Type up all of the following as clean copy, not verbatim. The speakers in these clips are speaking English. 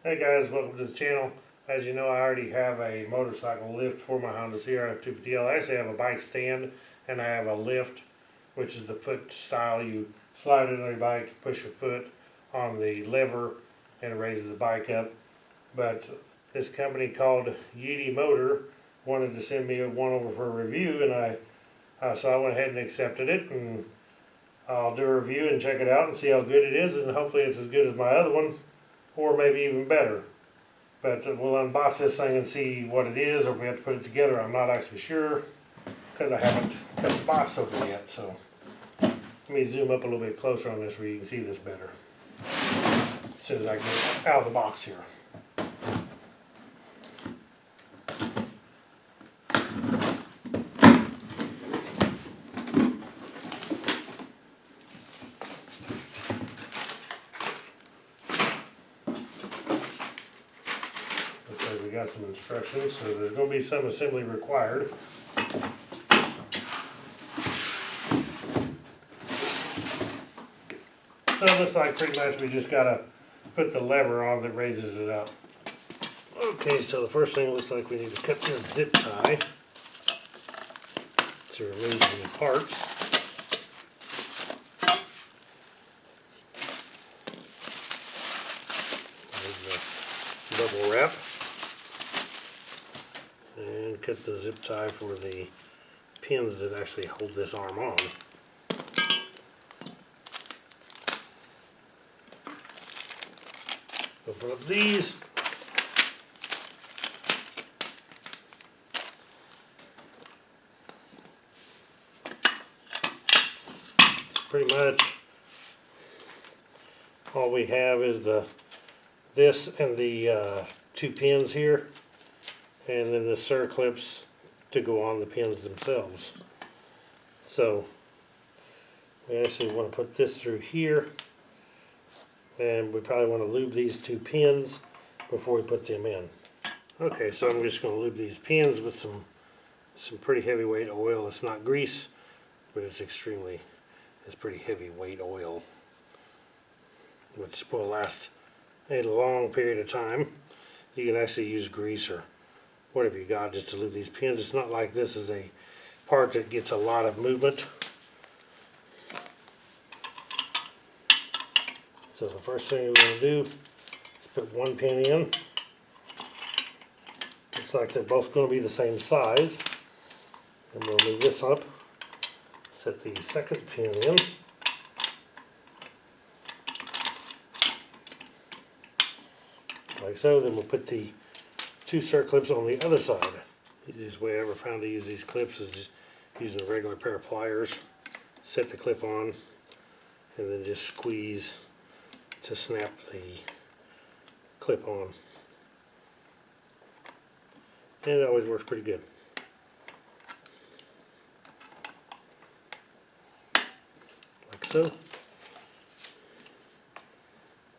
Hey guys, welcome to the channel. As you know, I already have a motorcycle lift for my Honda CRF250L. I actually have a bike stand and I have a lift, which is the foot style. You slide it on your bike, push your foot on the lever, and it raises the bike up. But this company called YITAMOTOR wanted to send me one over for a review, and so I went ahead and accepted it, and I'll do a review and check it out and see how good it is, and hopefully it's as good as my other one, or maybe even better. But we'll unbox this thing and see what it is, or if we have to put it together. I'm not actually sure because I haven't cut the box open yet. So let me zoom up a little bit closer on this where you can see this better as soon as I get it out of the box here. We got some instructions, so there's going to be some assembly required. So it looks like pretty much we just got to put the lever on that raises it up. Okay, so the first thing, it looks like we need to cut this zip tie to remove the parts. There's the bubble wrap. And cut the zip tie for the pins that actually hold this arm on. Open up these. Pretty much all we have is this and the two pins here, and then the circlips to go on the pins themselves. So we actually want to put this through here, and we probably want to lube these two pins before we put them in. Okay, so I'm just going to lube these pins with some pretty heavyweight oil. It's not grease, but it's pretty heavyweight oil, which will last a long period of time. You can actually use grease or whatever you got just to lube these pins. It's not like this is a part that gets a lot of movement. So the first thing we're going to do is put one pin in. Looks like they're both going to be the same size. And we'll move this up. Set the second pin in. Like so. Then we'll put the two circlips on the other side. The easiest way I ever found to use these clips is just using a regular pair of pliers. Set the clip on and then just squeeze to snap the clip on. And it always works pretty good. Like so.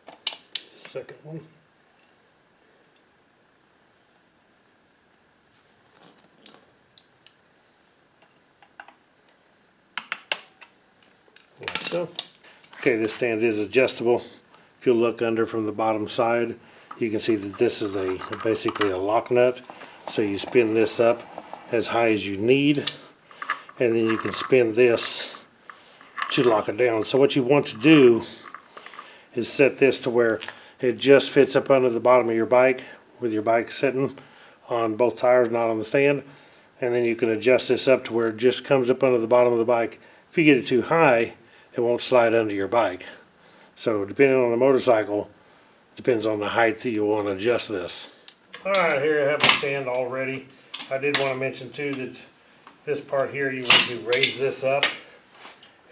The second one. Like so. Okay, this stand is adjustable. If you look under from the bottom side, you can see that this is basically a lock nut. So you spin this up as high as you need, and then you can spin this to lock it down. So what you want to do is set this to where it just fits up under the bottom of your bike, with your bike sitting on both tires, not on the stand. And then you can adjust this up to where it just comes up under the bottom of the bike. If you get it too high, it won't slide under your bike. So depending on the motorcycle, depends on the height that you want to adjust this. Alright, here I have the stand all ready. I did want to mention too that this part here, you want to raise this up,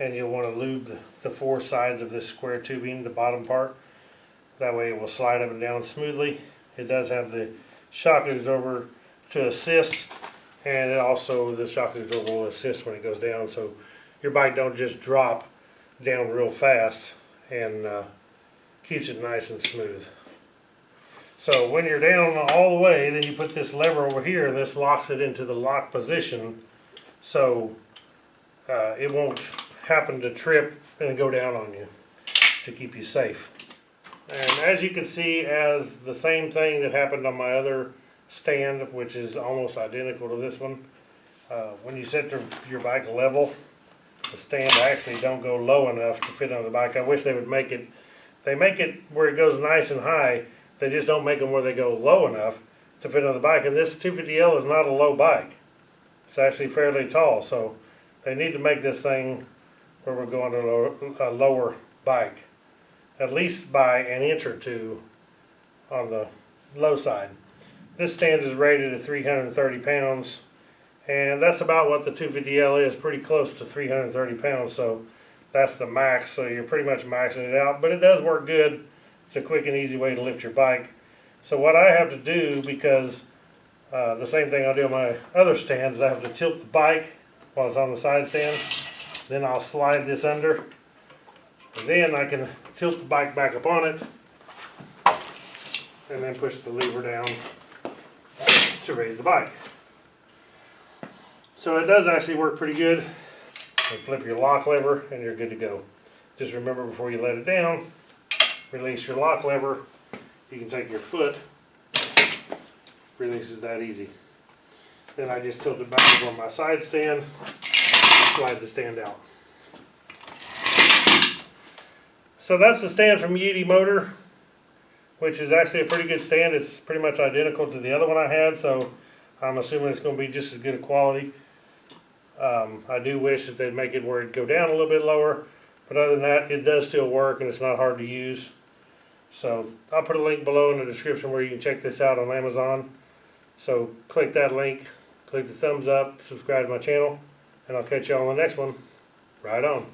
and you'll want to lube the four sides of this square tubing, the bottom part. That way it will slide up and down smoothly. It does have the shock absorber to assist, and it also, the shock absorber will assist when it goes down, so your bike don't just drop down real fast, and keeps it nice and smooth. So when you're down all the way, then you put this lever over here, and this locks it into the lock position, so it won't happen to trip and go down on you, to keep you safe. And as you can see, as the same thing that happened on my other stand, which is almost identical to this one, when you set your bike level, the stand actually don't go low enough to fit on the bike. I wish they would make it, they make it where it goes nice and high, they just don't make them where they go low enough to fit on the bike. And this 250L is not a low bike. It's actually fairly tall, so they need to make this thing where we're going to a lower bike, at least by an inch or two on the low side. This stand is rated at 330 pounds, and that's about what the 250L is, pretty close to 330 pounds, so that's the max, so you're pretty much maxing it out, but it does work good. It's a quick and easy way to lift your bike. So what I have to do, because the same thing I do on my other stand, is I have to tilt the bike while it's on the side stand, then I'll slide this under, and then I can tilt the bike back up on it, and then push the lever down to raise the bike. So it does actually work pretty good. You flip your lock lever and you're good to go. Just remember, before you let it down, release your lock lever. You can take your foot, releases that easy. Then I just tilt it back over on my side stand, slide the stand out. So that's the stand from YITAMOTOR, which is actually a pretty good stand. It's pretty much identical to the other one I had, so I'm assuming it's going to be just as good a quality. I do wish that they'd make it where it'd go down a little bit lower, but other than that, it does still work and it's not hard to use. So I'll put a link below in the description where you can check this out on Amazon. So click that link, click the thumbs up, subscribe to my channel, and I'll catch you on the next one. Right on.